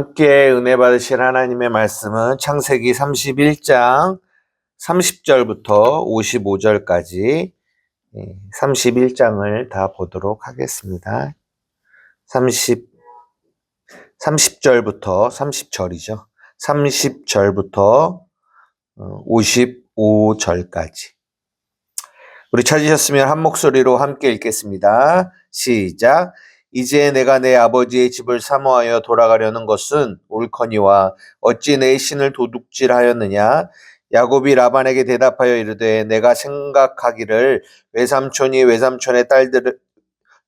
함께 은혜 받으실 하나님의 말씀은 창세기 31장 30절부터 55절까지 31장을 다 보도록 하겠습니다. 30절부터 30절이죠. 30절부터 55절까지. 우리 찾으셨으면 한 목소리로 함께 읽겠습니다. 시작. 이제 내가 내 아버지의 집을 사모하여 돌아가려는 것은 옳거니와 어찌 내 신을 도둑질하였느냐. 야곱이 라반에게 대답하여 이르되 내가 생각하기를 외삼촌이 외삼촌의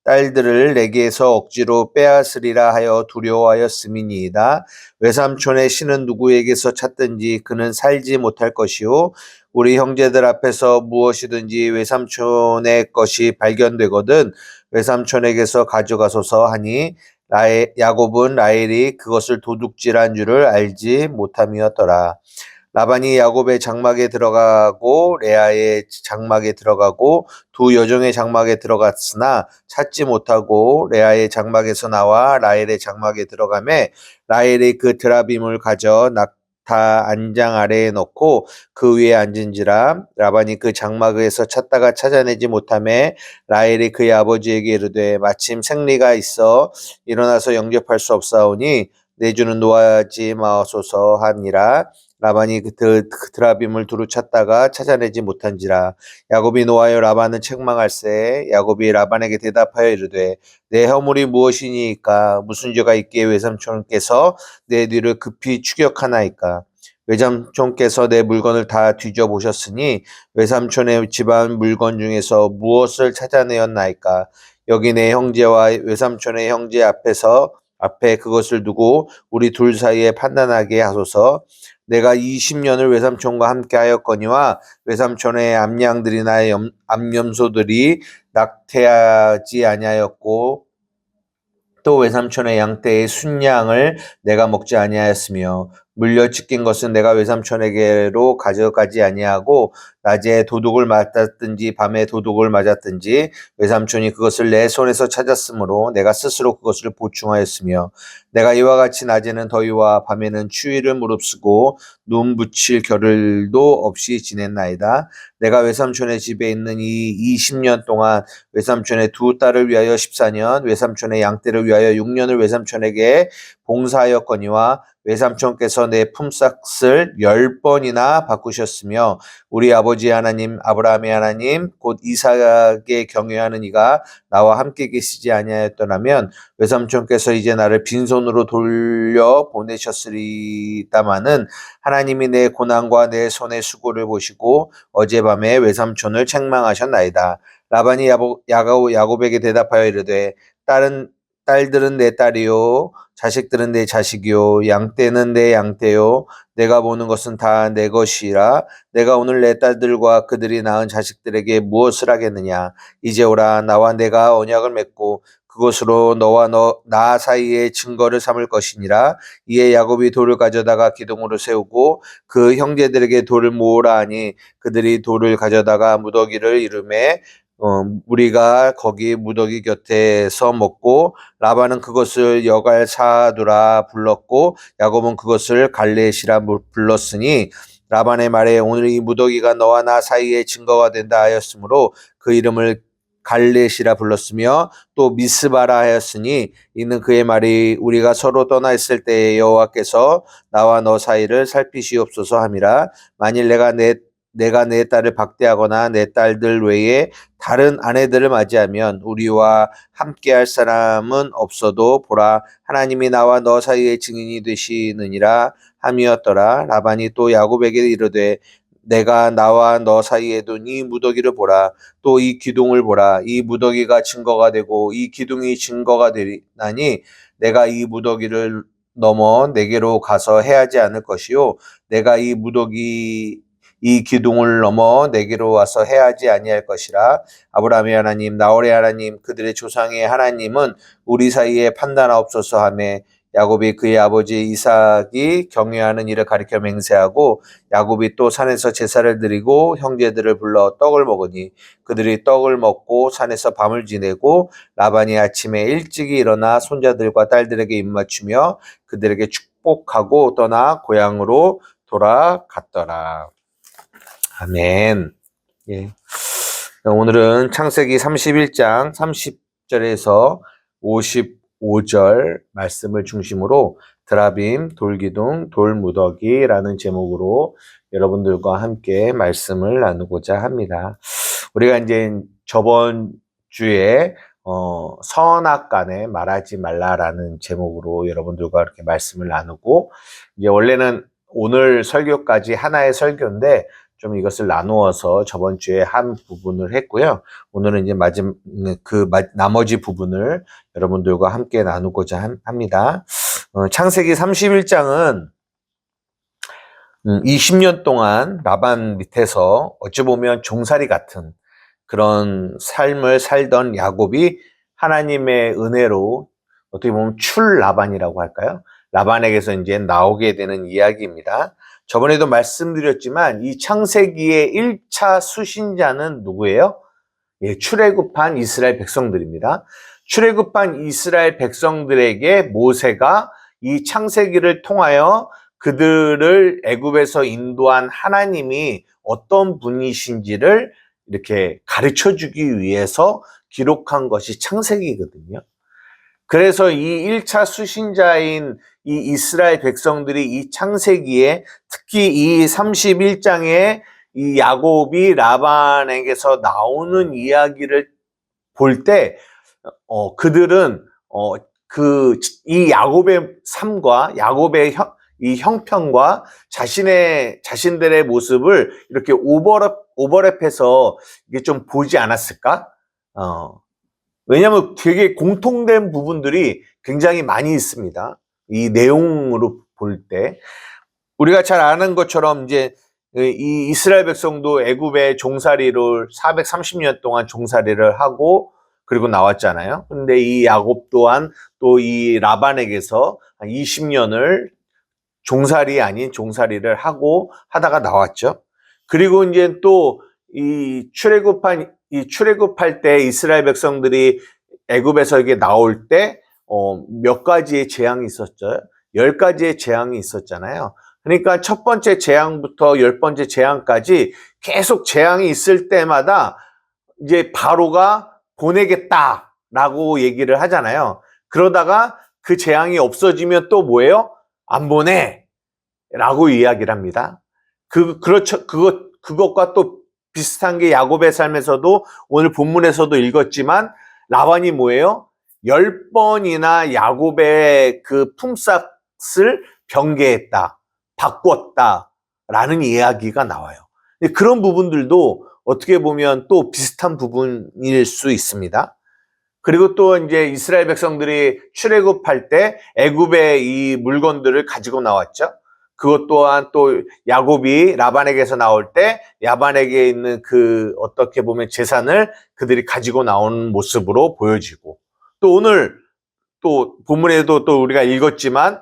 딸들을 내게서 억지로 빼앗으리라 하여 두려워하였음이니이다. 외삼촌의 신은 누구에게서 찾든지 그는 살지 못할 것이요 우리 형제들 앞에서 무엇이든지 외삼촌의 것이 발견되거든 외삼촌에게서 가져가소서 하니 야곱은 라헬이 그것을 도둑질한 줄을 알지 못함이었더라. 라반이 야곱의 장막에 들어가고 레아의 장막에 들어가고 두 여종의 장막에 들어갔으나 찾지 못하고 레아의 장막에서 나와 라헬의 장막에 들어가매 라헬이 그 드라빔을 가져 낙타 안장 아래에 넣고 그 위에 앉은지라. 라반이 그 장막에서 찾다가 찾아내지 못하매 라헬이 그의 아버지에게 이르되 마침 생리가 있어 일어나서 영접할 수 없사오니 내 주는 노하지 마소서 하니라. 라반이 그 드라빔을 두루 찾다가 찾아내지 못한지라. 야곱이 노하여 라반은 책망할세. 야곱이 라반에게 대답하여 이르되 내 허물이 무엇이니까 무슨 죄가 있기에 외삼촌께서 내 뒤를 급히 추격하나이까. 외삼촌께서 내 물건을 다 뒤져보셨으니 외삼촌의 집안 물건 중에서 무엇을 찾아내었나이까. 여기 내 형제와 외삼촌의 형제 앞에 그것을 두고 우리 둘 사이에 판단하게 하소서. 내가 20년을 외삼촌과 함께 하였거니와 외삼촌의 암양들이나 암염소들이 낙태하지 아니하였고 또 외삼촌의 양떼의 순양을 내가 먹지 아니하였으며 물려 찢긴 것은 내가 외삼촌에게로 가져가지 아니하고 낮에 도둑을 맞았든지 밤에 도둑을 맞았든지 외삼촌이 그것을 내 손에서 찾았으므로 내가 스스로 그것을 보충하였으며 내가 이와 같이 낮에는 더위와 밤에는 추위를 무릅쓰고 눈 붙일 겨를도 없이 지냈나이다. 내가 외삼촌의 집에 있는 이 20년 동안 외삼촌의 두 딸을 위하여 14년, 외삼촌의 양떼를 위하여 6년을 외삼촌에게 봉사하였거니와 외삼촌께서 내 품삯을 10번이나 바꾸셨으며 우리 아버지 하나님 아브라함의 하나님 곧 이삭에 경외하는 이가 나와 함께 계시지 아니하였더라면 외삼촌께서 이제 나를 빈손으로 돌려 보내셨으리다마는 하나님이 내 고난과 내 손의 수고를 보시고 어젯밤에 외삼촌을 책망하셨나이다. 라반이 야곱에게 대답하여 이르되 딸들은 내 딸이요 자식들은 내 자식이요 양떼는 내 양떼요 내가 보는 것은 다 내 것이라. 내가 오늘 내 딸들과 그들이 낳은 자식들에게 무엇을 하겠느냐. 이제 오라. 나와 내가 언약을 맺고 그것으로 너와 나 사이에 증거를 삼을 것이니라. 이에 야곱이 돌을 가져다가 기둥으로 세우고 그 형제들에게 돌을 모으라 하니 그들이 돌을 가져다가 무더기를 이루매 우리가 거기 무더기 곁에서 먹고 라반은 그것을 여갈사두라 불렀고 야곱은 그것을 갈레시라 불렀으니 라반의 말에 오늘 이 무더기가 너와 나 사이에 증거가 된다 하였으므로 그 이름을 갈레시라 불렀으며 또 미스바라 하였으니 이는 그의 말이 우리가 서로 떠나 있을 때에 여호와께서 나와 너 사이를 살피시옵소서 함이라. 만일 내가 내 딸을 박대하거나 내 딸들 외에 다른 아내들을 맞이하면 우리와 함께할 사람은 없어도 보라 하나님이 나와 너 사이의 증인이 되시느니라 함이었더라. 라반이 또 야곱에게 이르되 내가 나와 너 사이에 둔 이 무더기를 보라. 또 이 기둥을 보라. 이 무더기가 증거가 되고 이 기둥이 증거가 되나니 내가 이 무더기를 넘어 내게로 가서 해하지 않을 것이요 내가 이 기둥을 넘어 내게로 와서 해하지 아니할 것이라. 아브라함의 하나님 나홀의 하나님 그들의 조상의 하나님은 우리 사이에 판단하옵소서 하매 야곱이 그의 아버지 이삭이 경외하는 일을 가리켜 맹세하고 야곱이 또 산에서 제사를 드리고 형제들을 불러 떡을 먹으니 그들이 떡을 먹고 산에서 밤을 지내고 라반이 아침에 일찍이 일어나 손자들과 딸들에게 입맞추며 그들에게 축복하고 떠나 고향으로 돌아갔더라. 아멘. 예. 오늘은 창세기 31장 30절에서 55절 말씀을 중심으로 드라빔, 돌기둥, 돌무더기라는 제목으로 여러분들과 함께 말씀을 나누고자 합니다. 우리가 이제 저번 주에 선악간에 말하지 말라라는 제목으로 여러분들과 이렇게 말씀을 나누고, 이제 원래는 오늘 설교까지 하나의 설교인데 좀 이것을 나누어서 저번 주에 한 부분을 했고요. 오늘은 이제 나머지 부분을 여러분들과 함께 나누고자 합니다. 창세기 31장은 20년 동안 라반 밑에서 어찌 보면 종살이 같은 그런 삶을 살던 야곱이 하나님의 은혜로 어떻게 보면 출라반이라고 할까요? 라반에게서 이제 나오게 되는 이야기입니다. 저번에도 말씀드렸지만 이 창세기의 1차 수신자는 누구예요? 예, 출애굽한 이스라엘 백성들입니다. 출애굽한 이스라엘 백성들에게 모세가 이 창세기를 통하여 그들을 애굽에서 인도한 하나님이 어떤 분이신지를 이렇게 가르쳐주기 위해서 기록한 것이 창세기거든요. 그래서 이 1차 수신자인 이 이스라엘 백성들이 이 창세기에 특히 이 31장에 이 야곱이 라반에게서 나오는 이야기를 볼 때 그들은 이 야곱의 삶과 야곱의 이 형편과 자신들의 모습을 이렇게 오버랩해서 이게 좀 보지 않았을까? 왜냐하면 되게 공통된 부분들이 굉장히 많이 있습니다. 이 내용으로 볼 때 우리가 잘 아는 것처럼 이제 이 이스라엘 백성도 애굽의 종살이를 430년 동안 종살이를 하고 그리고 나왔잖아요. 근데 이 야곱 또한 또 이 라반에게서 20년을 종살이 아닌 종살이를 하고 하다가 나왔죠. 그리고 이제 또 이 출애굽할 때 이스라엘 백성들이 애굽에서 이게 나올 때 몇 가지의 재앙이 있었죠. 10가지의 재앙이 있었잖아요. 그러니까 첫 번째 재앙부터 10번째 재앙까지 계속 재앙이 있을 때마다 이제 바로가 보내겠다라고 얘기를 하잖아요. 그러다가 그 재앙이 없어지면 또 뭐예요? 안 보내 라고 이야기를 합니다. 그렇죠. 그것과 또 비슷한 게 야곱의 삶에서도 오늘 본문에서도 읽었지만 라반이 뭐예요? 10번이나 야곱의 그 품삯을 변개했다, 바꿨다라는 이야기가 나와요. 그런 부분들도 어떻게 보면 또 비슷한 부분일 수 있습니다. 그리고 또 이제 이스라엘 백성들이 출애굽할 때 애굽의 이 물건들을 가지고 나왔죠. 그것 또한 또 야곱이 라반에게서 나올 때 라반에게 있는 그 어떻게 보면 재산을 그들이 가지고 나오는 모습으로 보여지고, 또 오늘 또 본문에도 또 우리가 읽었지만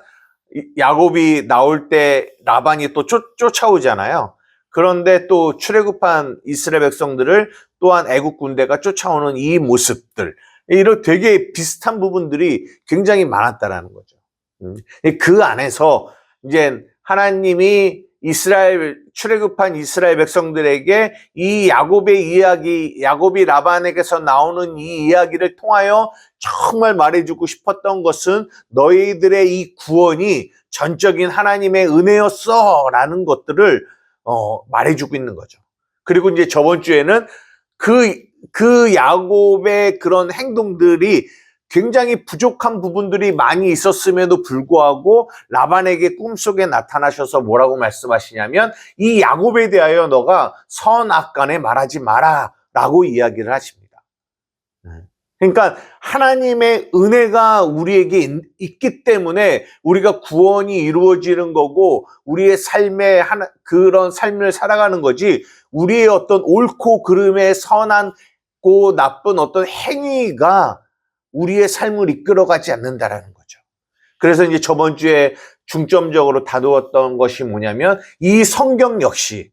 야곱이 나올 때 라반이 또 쫓아오잖아요. 그런데 또 출애굽한 이스라엘 백성들을 또한 애국 군대가 쫓아오는 이 모습들, 이런 되게 비슷한 부분들이 굉장히 많았다라는 거죠. 그 안에서 이제 하나님이 출애굽한 이스라엘 백성들에게 이 야곱의 이야기, 야곱이 라반에게서 나오는 이 이야기를 통하여 정말 말해주고 싶었던 것은 너희들의 이 구원이 전적인 하나님의 은혜였어 라는 것들을 말해주고 있는 거죠. 그리고 이제 저번 주에는 그 야곱의 그런 행동들이 굉장히 부족한 부분들이 많이 있었음에도 불구하고 라반에게 꿈속에 나타나셔서 뭐라고 말씀하시냐면 이 야곱에 대하여 너가 선악간에 말하지 마라 라고 이야기를 하십니다. 그러니까 하나님의 은혜가 우리에게 있기 때문에 우리가 구원이 이루어지는 거고 우리의 삶에 그런 삶을 살아가는 거지, 우리의 어떤 옳고 그름의 선하고 나쁜 어떤 행위가 우리의 삶을 이끌어가지 않는다라는 거죠. 그래서 이제 저번 주에 중점적으로 다루었던 것이 뭐냐면 이 성경 역시,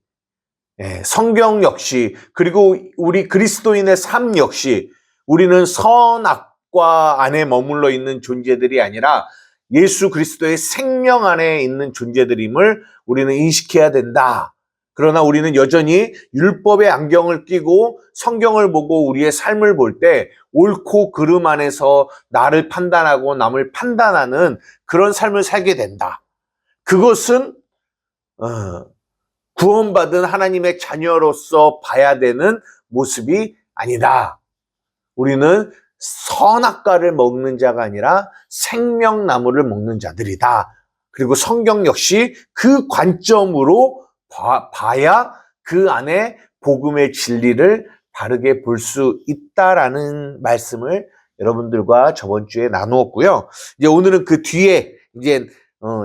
성경 역시, 그리고 우리 그리스도인의 삶 역시 우리는 선악과 안에 머물러 있는 존재들이 아니라 예수 그리스도의 생명 안에 있는 존재들임을 우리는 인식해야 된다. 그러나 우리는 여전히 율법의 안경을 끼고 성경을 보고 우리의 삶을 볼 때 옳고 그름 안에서 나를 판단하고 남을 판단하는 그런 삶을 살게 된다. 그것은 구원받은 하나님의 자녀로서 봐야 되는 모습이 아니다. 우리는 선악과를 먹는 자가 아니라 생명나무를 먹는 자들이다. 그리고 성경 역시 그 관점으로 봐야 그 안에 복음의 진리를 바르게 볼 수 있다라는 말씀을 여러분들과 저번 주에 나누었고요. 이제 오늘은 그 뒤에 이제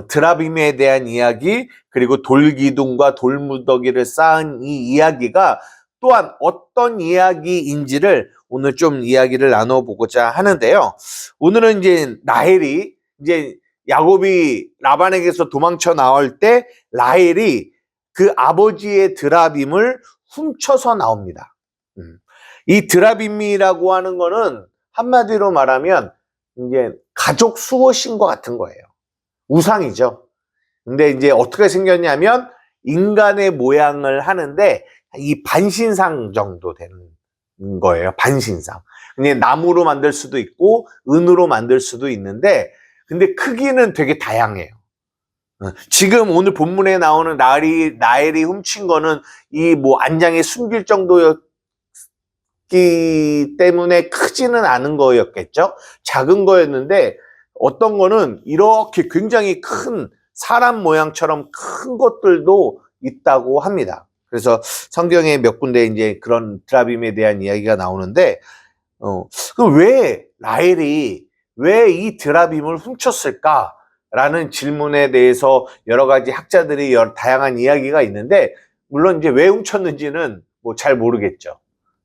드라빔에 대한 이야기, 그리고 돌기둥과 돌무더기를 쌓은 이 이야기가 또한 어떤 이야기인지를 오늘 좀 이야기를 나눠보고자 하는데요. 오늘은 이제 라헬이 이제 야곱이 라반에게서 도망쳐 나올 때 라헬이 그 아버지의 드라빔을 훔쳐서 나옵니다. 이 드라빔이라고 하는 거는 한마디로 말하면 이제 가족 수호신과 같은 거예요. 우상이죠. 근데 이제 어떻게 생겼냐면 인간의 모양을 하는데 이 반신상 정도 되는 거예요. 반신상. 근데 나무로 만들 수도 있고 은으로 만들 수도 있는데 근데 크기는 되게 다양해요. 지금 오늘 본문에 나오는 라헬이 훔친 거는 이 뭐 안장에 숨길 정도였기 때문에 크지는 않은 거였겠죠. 작은 거였는데 어떤 거는 이렇게 굉장히 큰 사람 모양처럼 큰 것들도 있다고 합니다. 그래서 성경에 몇 군데 이제 그런 드라빔에 대한 이야기가 나오는데, 그럼 왜 라헬이 왜 이 드라빔을 훔쳤을까? 라는 질문에 대해서 여러 가지 학자들이 다양한 이야기가 있는데, 물론 이제 왜 훔쳤는지는 뭐 잘 모르겠죠.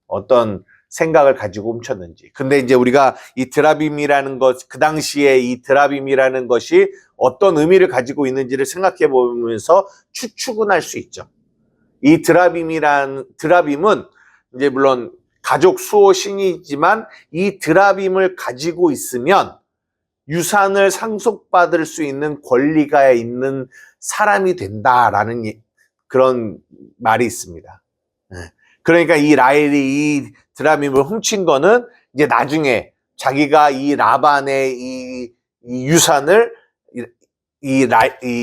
어떤 생각을 가지고 훔쳤는지. 근데 이제 우리가 이 드라빔이라는 것, 그 당시에 이 드라빔이라는 것이 어떤 의미를 가지고 있는지를 생각해 보면서 추측은 할 수 있죠. 이 드라빔은 이제 물론 가족 수호 신이지만 이 드라빔을 가지고 있으면 유산을 상속받을 수 있는 권리가 있는 사람이 된다라는 그런 말이 있습니다. 그러니까 이 라헬이 이 드라빔을 훔친 거는 이제 나중에 자기가 이 라반의 이 유산을 이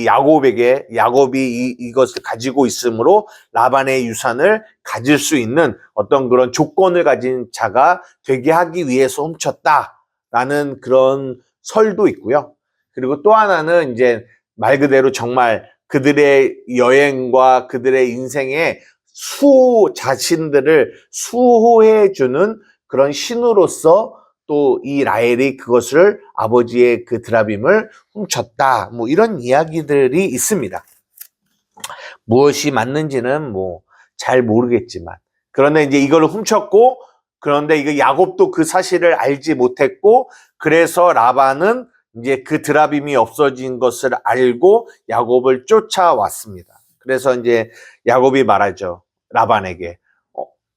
야곱이 이것을 가지고 있으므로 라반의 유산을 가질 수 있는 어떤 그런 조건을 가진 자가 되게 하기 위해서 훔쳤다라는 그런 설도 있고요. 그리고 또 하나는 이제 말 그대로 정말 그들의 여행과 그들의 인생에 자신들을 수호해주는 그런 신으로서 또 이 라헬이 그것을 아버지의 그 드라빔을 훔쳤다. 뭐 이런 이야기들이 있습니다. 무엇이 맞는지는 뭐 잘 모르겠지만. 그런데 이제 이걸 훔쳤고, 그런데 이거 야곱도 그 사실을 알지 못했고, 그래서 라반은 이제 그 드라빔이 없어진 것을 알고 야곱을 쫓아왔습니다. 그래서 이제 야곱이 말하죠. 라반에게.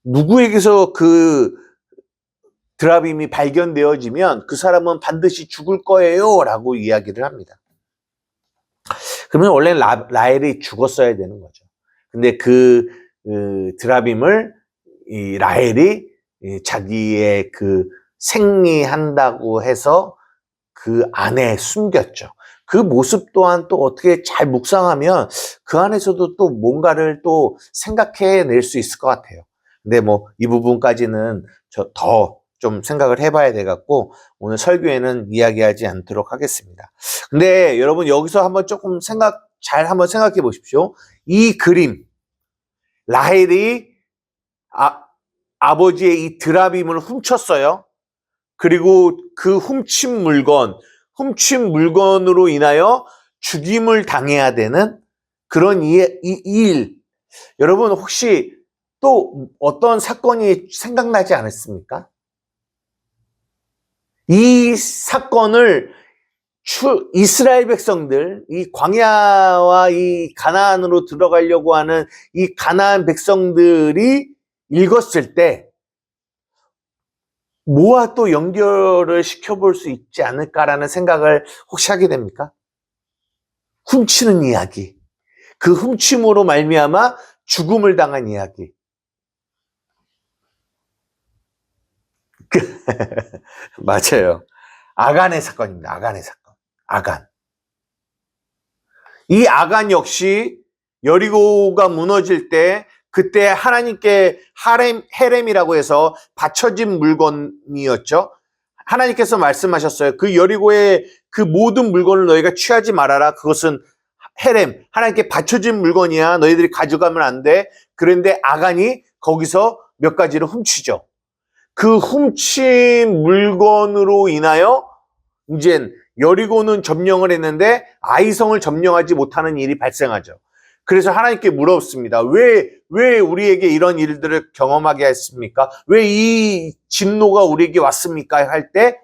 누구에게서 그 드라빔이 발견되어지면 그 사람은 반드시 죽을 거예요 라고 이야기를 합니다. 그러면 원래 라헬이 죽었어야 되는 거죠. 근데 그 드라빔을 이 라헬이 자기의 그 생리한다고 해서 그 안에 숨겼죠. 그 모습 또한 또 어떻게 잘 묵상하면 그 안에서도 또 뭔가를 또 생각해낼 수 있을 것 같아요. 근데 뭐 이 부분까지는 더 좀 생각을 해봐야 돼갖고 오늘 설교에는 이야기하지 않도록 하겠습니다. 근데 여러분 여기서 한번 조금 한번 생각해 보십시오. 이 그림, 라헬이 아버지의 이 드라빔을 훔쳤어요. 그리고 그 훔친 물건으로 인하여 죽임을 당해야 되는 그런 일. 여러분 혹시 또 어떤 사건이 생각나지 않았습니까? 이 사건을 이스라엘 백성들, 이 광야와 이 가나안으로 들어가려고 하는 이 가나안 백성들이 읽었을 때 뭐와 또 연결을 시켜볼 수 있지 않을까라는 생각을 혹시 하게 됩니까? 훔치는 이야기. 그 훔침으로 말미암아 죽음을 당한 이야기. 맞아요. 아간의 사건입니다. 아간의 사건. 아간. 이 아간 역시 여리고가 무너질 때 그때 하나님께 헤렘이라고 해서 받쳐진 물건이었죠. 하나님께서 말씀하셨어요. 그 여리고의 그 모든 물건을 너희가 취하지 말아라. 그것은 헤렘, 하나님께 받쳐진 물건이야. 너희들이 가져가면 안 돼. 그런데 아간이 거기서 몇 가지를 훔치죠. 그 훔친 물건으로 인하여 이젠 여리고는 점령을 했는데 아이성을 점령하지 못하는 일이 발생하죠. 그래서 하나님께 물었습니다. 왜 우리에게 이런 일들을 경험하게 했습니까? 왜 이 진노가 우리에게 왔습니까? 할 때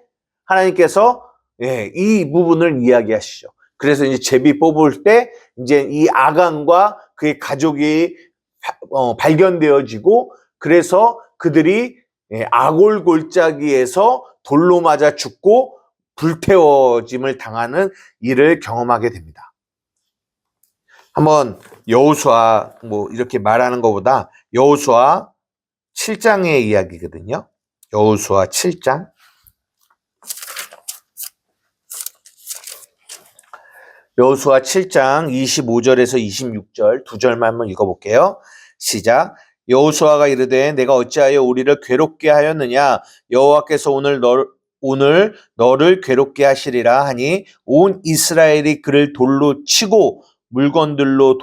하나님께서 이 부분을 이야기하시죠. 그래서 이제 제비 뽑을 때 이제 이 아간과 그의 가족이 발견되어지고 그래서 그들이 아골 골짜기에서 돌로 맞아 죽고 불태워짐을 당하는 일을 경험하게 됩니다. 한번 여호수아 이렇게 말하는 것보다 여호수아 7장의 이야기거든요. 여호수아 7장. 여호수아 7장 25절에서 26절 두 절만 한번 읽어볼게요. 시작. 여호수아가 이르되 내가 어찌하여 우리를 괴롭게 하였느냐 여호와께서 오늘 너를 괴롭게 하시리라 하니 온 이스라엘이 그를 돌로 치고 물건들도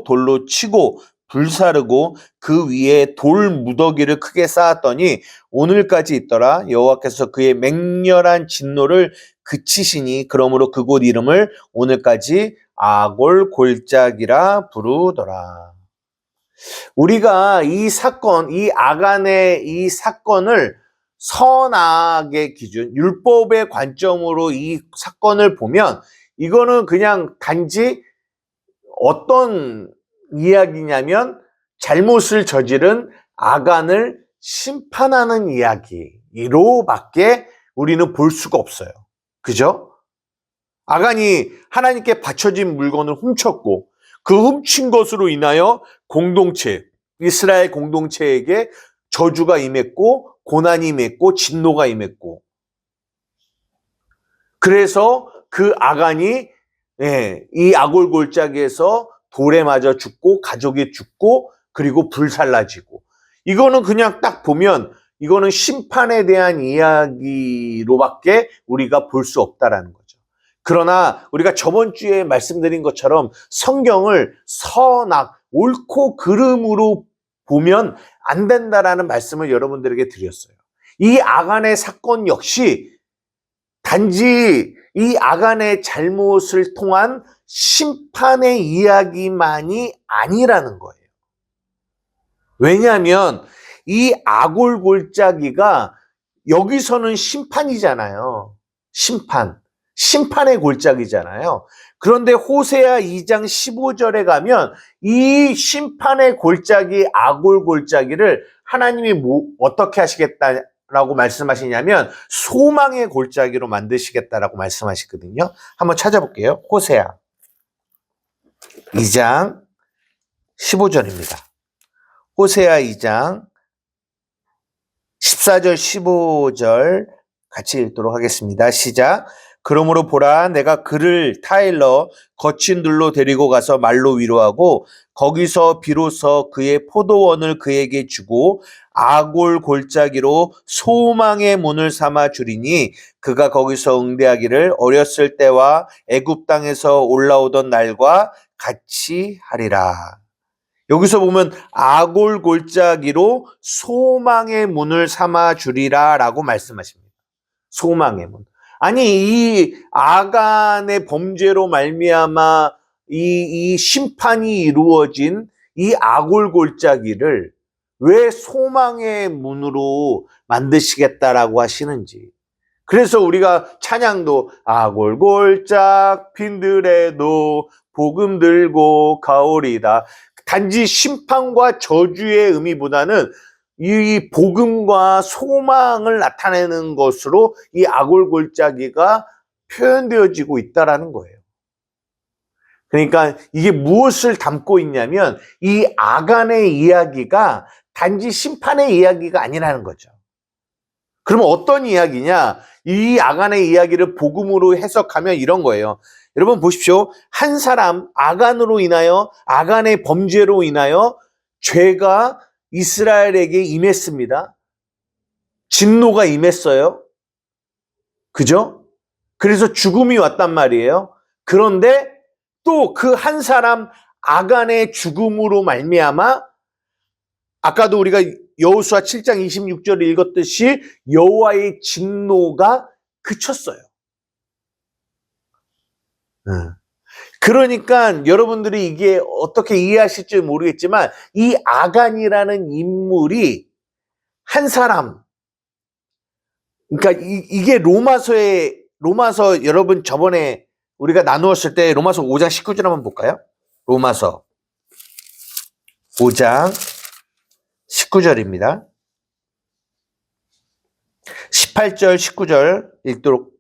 돌로 치고 불사르고 그 위에 돌 무더기를 크게 쌓았더니 오늘까지 있더라. 여호와께서 그의 맹렬한 진노를 그치시니 그러므로 그곳 이름을 오늘까지 아골 골짜기라 부르더라. 우리가 이 사건, 이 아간의 이 사건을 선악의 기준, 율법의 관점으로 이 사건을 보면 이거는 그냥 단지 어떤 이야기냐면 잘못을 저지른 아간을 심판하는 이야기로밖에 우리는 볼 수가 없어요. 그죠? 아간이 하나님께 바쳐진 물건을 훔쳤고 그 훔친 것으로 인하여 이스라엘 공동체에게 저주가 임했고 고난이 임했고 진노가 임했고 그래서 그 아간이 이 아골 골짜기에서 돌에 맞아 죽고 가족이 죽고 그리고 불살라지고 이거는 그냥 딱 보면 이거는 심판에 대한 이야기로밖에 우리가 볼 수 없다라는 거죠. 그러나 우리가 저번 주에 말씀드린 것처럼 성경을 선악, 옳고 그름으로 보면 안 된다라는 말씀을 여러분들에게 드렸어요. 이 아간의 사건 역시 단지 이 아간의 잘못을 통한 심판의 이야기만이 아니라는 거예요. 왜냐하면 이 아골 골짜기가 여기서는 심판이잖아요. 심판의 골짜기잖아요. 그런데 호세아 2장 15절에 가면 이 심판의 골짜기 아골 골짜기를 하나님이 어떻게 하시겠다라고 말씀하시냐면 소망의 골짜기로 만드시겠다라고 말씀하시거든요. 한번 찾아볼게요. 호세아 2장 15절입니다. 호세아 2장 14절 15절 같이 읽도록 하겠습니다. 시작. 그러므로 보라 내가 그를 타일러 거친 들로 데리고 가서 말로 위로하고 거기서 비로소 그의 포도원을 그에게 주고 아골 골짜기로 소망의 문을 삼아 주리니 그가 거기서 응대하기를 어렸을 때와 애굽 땅에서 올라오던 날과 같이 하리라. 여기서 보면 아골 골짜기로 소망의 문을 삼아 주리라 라고 말씀하십니다. 소망의 문. 아니 이 아간의 범죄로 말미암아 이 심판이 이루어진 이 아골 골짜기를 왜 소망의 문으로 만드시겠다라고 하시는지 그래서 우리가 찬양도 아골골짝 빈들에도 복음 들고 가오리다. 단지 심판과 저주의 의미보다는 이 복음과 소망을 나타내는 것으로 이 아골골짜기가 표현되어지고 있다라는 거예요. 그러니까 이게 무엇을 담고 있냐면 이 아간의 이야기가 단지 심판의 이야기가 아니라는 거죠. 그러면 어떤 이야기냐? 이 아간의 이야기를 복음으로 해석하면 이런 거예요. 여러분 보십시오. 한 사람 아간으로 인하여 아간의 범죄로 인하여 죄가 이스라엘에게 임했습니다. 진노가 임했어요. 그죠? 그래서 죽음이 왔단 말이에요. 그런데 또 그 한 사람 아간의 죽음으로 말미암아 아까도 우리가 여호수아 7장 26절을 읽었듯이 여호와의 진노가 그쳤어요. 그러니까 여러분들이 이게 어떻게 이해하실지 모르겠지만 이 아간이라는 인물이 한 사람, 그러니까 이게 로마서 여러분 저번에 우리가 나누었을 때 로마서 5장 19절 한번 볼까요? 로마서 5장 19절입니다. 18절, 19절 읽도록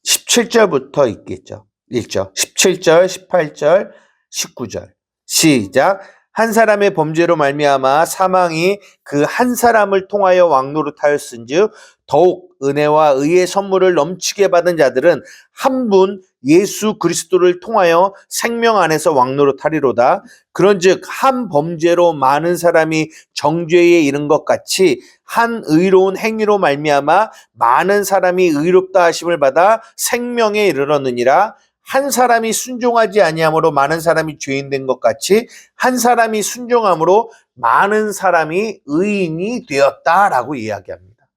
17절부터 읽겠죠. 읽죠. 17절, 18절, 19절. 시작. 한 사람의 범죄로 말미암아 사망이 그 한 사람을 통하여 왕노릇하였은즉 더욱 은혜와 의의 선물을 넘치게 받은 자들은 한 분 예수 그리스도를 통하여 생명 안에서 왕노릇하리로다. 그런즉 한 범죄로 많은 사람이 정죄에 이른 것 같이 한 의로운 행위로 말미암아 많은 사람이 의롭다 하심을 받아 생명에 이르렀느니라. 한 사람이 순종하지 아니함으로 많은 사람이 죄인 된 것 같이 한 사람이 순종함으로 많은 사람이 의인이 되었다라고 이야기합니다.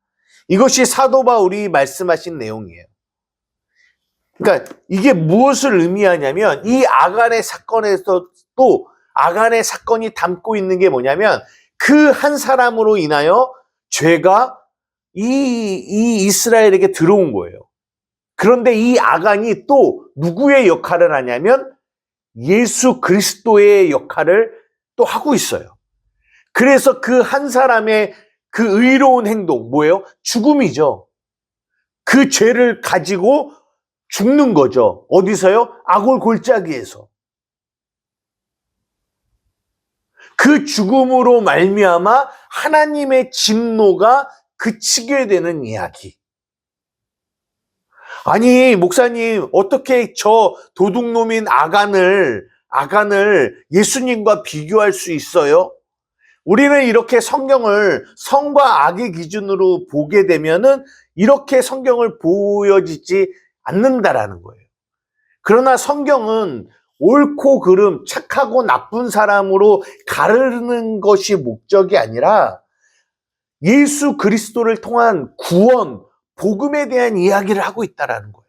이것이 사도 바울이 말씀하신 내용이에요. 그러니까 이게 무엇을 의미하냐면 이 아간의 사건에서 또 아간의 사건이 담고 있는 게 뭐냐면 그 한 사람으로 인하여 죄가 이 이스라엘에게 들어온 거예요. 그런데 이 아간이 또 누구의 역할을 하냐면 예수 그리스도의 역할을 또 하고 있어요. 그래서 그 한 사람의 그 의로운 행동, 뭐예요? 죽음이죠. 그 죄를 가지고 죽는 거죠. 어디서요? 아골 골짜기에서. 그 죽음으로 말미암아 하나님의 진노가 그치게 되는 이야기. 아니, 목사님, 어떻게 저 도둑놈인 아간을 예수님과 비교할 수 있어요? 우리는 이렇게 성경을 성과 악의 기준으로 보게 되면은 이렇게 성경을 보여지지 않는다라는 거예요. 그러나 성경은 옳고 그름, 착하고 나쁜 사람으로 가르는 것이 목적이 아니라 예수 그리스도를 통한 구원, 복음에 대한 이야기를 하고 있다라는 거예요.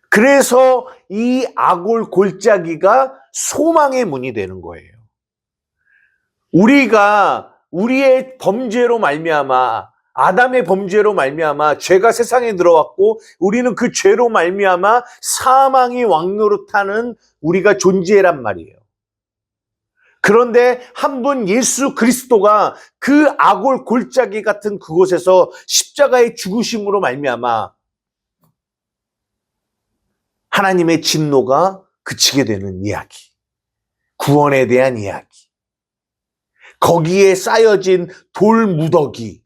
그래서 이 아골 골짜기가 소망의 문이 되는 거예요. 우리가 우리의 범죄로 말미암아 아담의 범죄로 말미암아 죄가 세상에 들어왔고 우리는 그 죄로 말미암아 사망이 왕노릇하는 우리가 존재란 말이에요. 그런데 한 분 예수 그리스도가 그 아골 골짜기 같은 그곳에서 십자가의 죽으심으로 말미암아 하나님의 진노가 그치게 되는 이야기, 구원에 대한 이야기, 거기에 쌓여진 돌 무더기.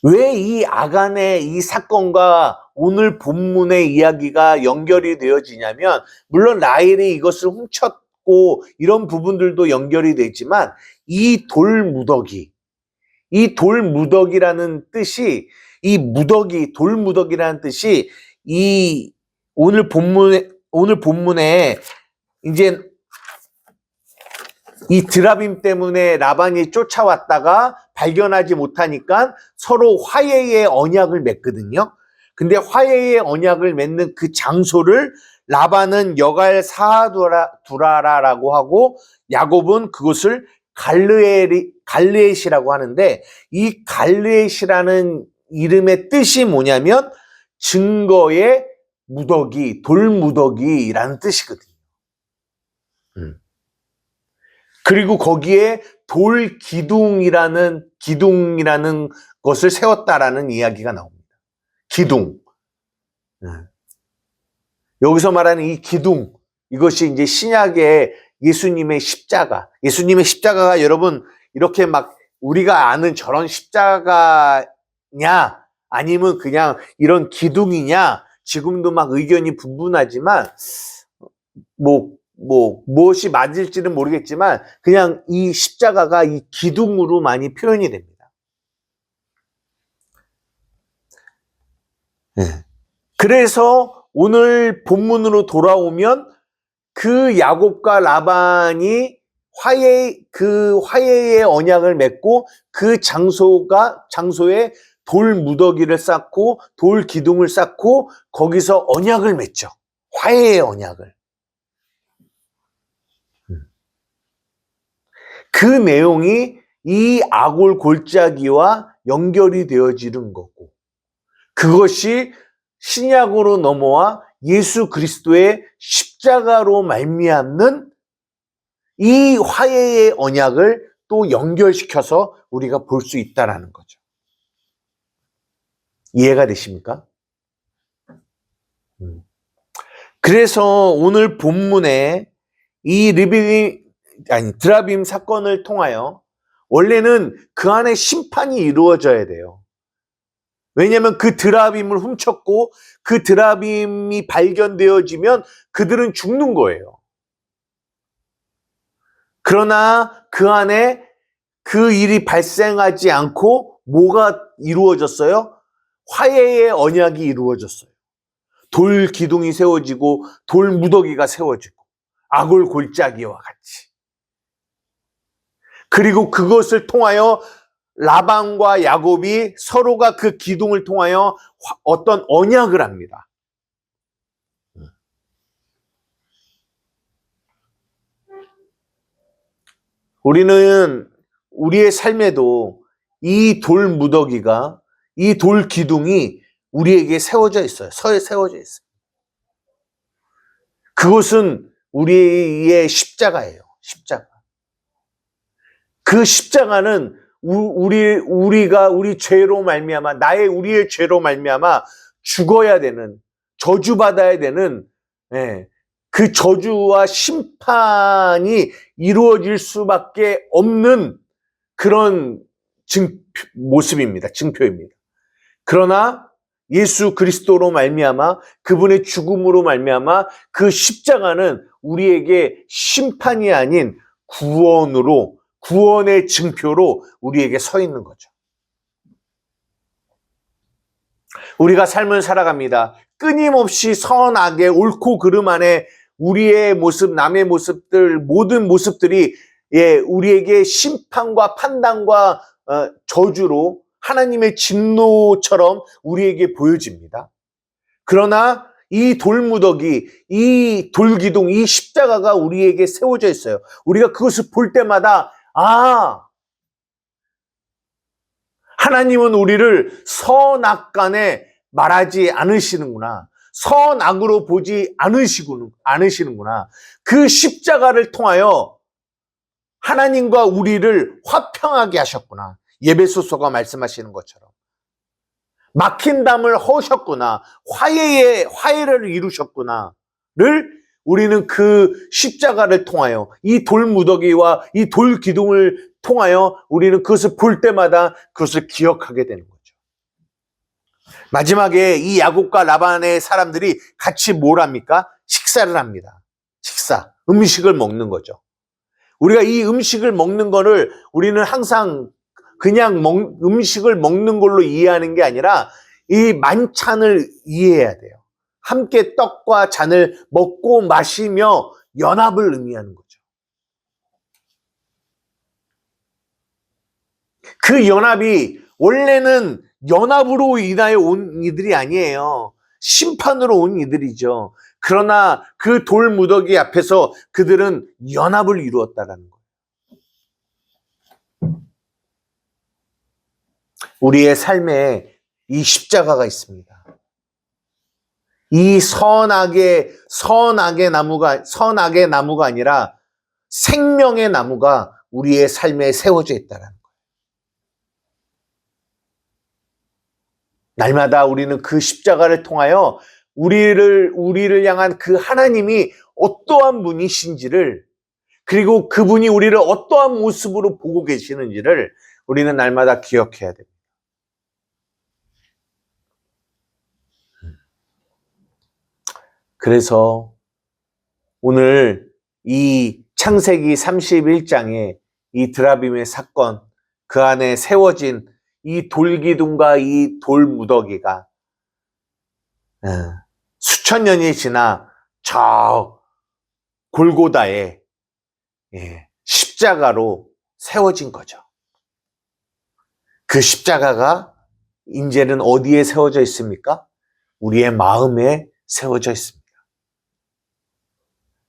왜 이 아간의 이 사건과 오늘 본문의 이야기가 연결이 되어지냐면, 물론 라헬이 이것을 훔쳤고 이런 부분들도 연결이 되지만 이 돌 무더기라는 뜻이, 이 무더기, 돌 무더기라는 뜻이 이 오늘 본문에 이제 이 드라빔 때문에 라반이 쫓아왔다가 발견하지 못하니까 서로 화해의 언약을 맺거든요. 근데 화해의 언약을 맺는 그 장소를 라반은 여갈 사두라라고 하고 야곱은 그것을 갈르엣이라고 하는데, 이 갈르엣이라는 이름의 뜻이 뭐냐면 증거의 무더기, 돌무더기라는 뜻이거든요. 그리고 거기에 기둥이라는 것을 세웠다라는 이야기가 나옵니다. 기둥. 여기서 말하는 이 기둥, 이것이 이제 신약의 예수님의 십자가. 예수님의 십자가가 여러분 이렇게 막 우리가 아는 저런 십자가냐, 아니면 그냥 이런 기둥이냐, 지금도 막 의견이 분분하지만 무엇이 맞을지는 모르겠지만 그냥 이 십자가가 이 기둥으로 많이 표현이 됩니다. 그래서 오늘 본문으로 돌아오면 그 야곱과 라반이 화해의 언약을 맺고 그 장소에 돌 무더기를 쌓고 돌 기둥을 쌓고 거기서 언약을 맺죠. 화해의 언약을. 그 내용이 이 아골 골짜기와 연결이 되어지는 거고, 그것이 신약으로 넘어와 예수 그리스도의 십자가로 말미암는 이 화해의 언약을 또 연결시켜서 우리가 볼 수 있다라는 거죠. 이해가 되십니까? 그래서 오늘 본문에 이 드라빔 사건을 통하여 원래는 그 안에 심판이 이루어져야 돼요. 왜냐하면 그 드라빔을 훔쳤고 그 드라빔이 발견되어지면 그들은 죽는 거예요. 그러나 그 안에 그 일이 발생하지 않고 뭐가 이루어졌어요? 화해의 언약이 이루어졌어요. 돌 기둥이 세워지고 돌 무더기가 세워지고 아골 골짜기와 같이. 그리고 그것을 통하여 라반과 야곱이 서로가 그 기둥을 통하여 어떤 언약을 합니다. 우리는 우리의 삶에도 이 돌 무더기가, 이 돌 기둥이 우리에게 세워져 있어요. 서에 세워져 있어요. 그것은 우리의 십자가예요. 십자가. 그 십자가는 우리 죄로 말미암아, 우리의 죄로 말미암아 죽어야 되는, 저주받아야 되는, 그 저주와 심판이 이루어질 수밖에 없는 그런 모습입니다. 증표입니다. 그러나 예수 그리스도로 말미암아, 그분의 죽음으로 말미암아 그 십자가는 우리에게 심판이 아닌 구원의 증표로 우리에게 서 있는 거죠. 우리가 삶을 살아갑니다. 끊임없이 선악의 옳고 그름 안에 우리의 모습, 남의 모습들, 모든 모습들이 우리에게 심판과 판단과 저주로 하나님의 진노처럼 우리에게 보여집니다. 그러나 이 돌무더기, 이 돌기둥, 이 십자가가 우리에게 세워져 있어요. 우리가 그것을 볼 때마다 하나님은 우리를 선악간에 말하지 않으시는구나. 선악으로 보지 않으시는구나. 그 십자가를 통하여 하나님과 우리를 화평하게 하셨구나. 예배소서가 말씀하시는 것처럼. 막힌 담을 허셨구나. 화해를 이루셨구나를 우리는 그 십자가를 통하여, 이 돌무더기와 이 돌기둥을 통하여 우리는 그것을 볼 때마다 그것을 기억하게 되는 거죠. 마지막에 이 야곱과 라반의 사람들이 같이 뭘 합니까? 식사를 합니다. 음식을 먹는 거죠. 우리가 이 음식을 먹는 거를 우리는 항상 그냥 음식을 먹는 걸로 이해하는 게 아니라 이 만찬을 이해해야 돼요. 함께 떡과 잔을 먹고 마시며 연합을 의미하는 거죠. 그 연합이 원래는 연합으로 인하여 온 이들이 아니에요. 심판으로 온 이들이죠. 그러나 그 돌무더기 앞에서 그들은 연합을 이루었다라는 거예요. 우리의 삶에 이 십자가가 있습니다. 이 선악의 나무가 아니라 생명의 나무가 우리의 삶에 세워져 있다는 거예요. 날마다 우리는 그 십자가를 통하여 우리를 향한 그 하나님이 어떠한 분이신지를, 그리고 그분이 우리를 어떠한 모습으로 보고 계시는지를 우리는 날마다 기억해야 됩니다. 그래서 오늘 이 창세기 31장에 이 드라빔의 사건, 그 안에 세워진 이 돌기둥과 이 돌무더기가 수천 년이 지나 저 골고다에 십자가로 세워진 거죠. 그 십자가가 이제는 어디에 세워져 있습니까? 우리의 마음에 세워져 있습니다.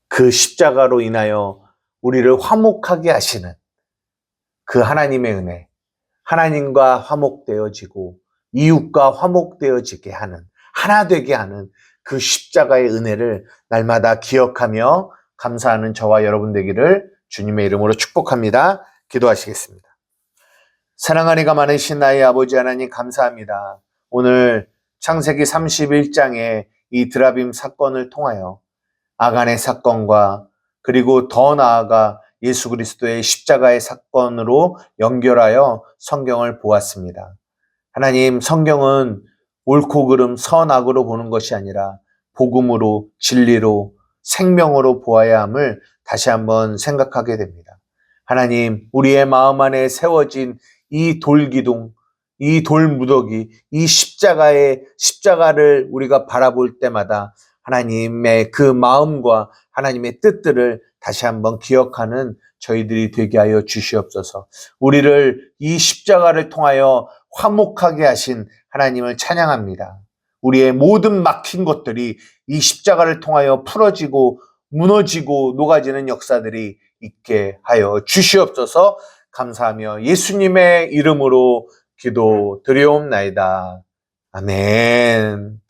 그 십자가로 인하여 우리를 화목하게 하시는 그 하나님의 은혜, 하나님과 화목되어지고 이웃과 화목되어지게 하는, 하나 되게 하는 그 십자가의 은혜를 날마다 기억하며 감사하는 저와 여러분 되기를 주님의 이름으로 축복합니다. 기도하시겠습니다. 사랑하니가 많으신 나의 아버지 하나님, 감사합니다. 오늘 창세기 31장의 이 드라빔 사건을 통하여 아간의 사건과 그리고 더 나아가 예수 그리스도의 십자가의 사건으로 연결하여 성경을 보았습니다. 하나님, 성경은 옳고 그름, 선악으로 보는 것이 아니라 복음으로, 진리로, 생명으로 보아야 함을 다시 한번 생각하게 됩니다. 하나님, 우리의 마음 안에 세워진 이 돌기둥, 이 돌무더기, 이 십자가를 우리가 바라볼 때마다 하나님의 그 마음과 하나님의 뜻들을 다시 한번 기억하는 저희들이 되게 하여 주시옵소서. 우리를 이 십자가를 통하여 화목하게 하신 하나님을 찬양합니다. 우리의 모든 막힌 것들이 이 십자가를 통하여 풀어지고 무너지고 녹아지는 역사들이 있게 하여 주시옵소서. 감사하며 예수님의 이름으로 기도드리옵나이다. 아멘.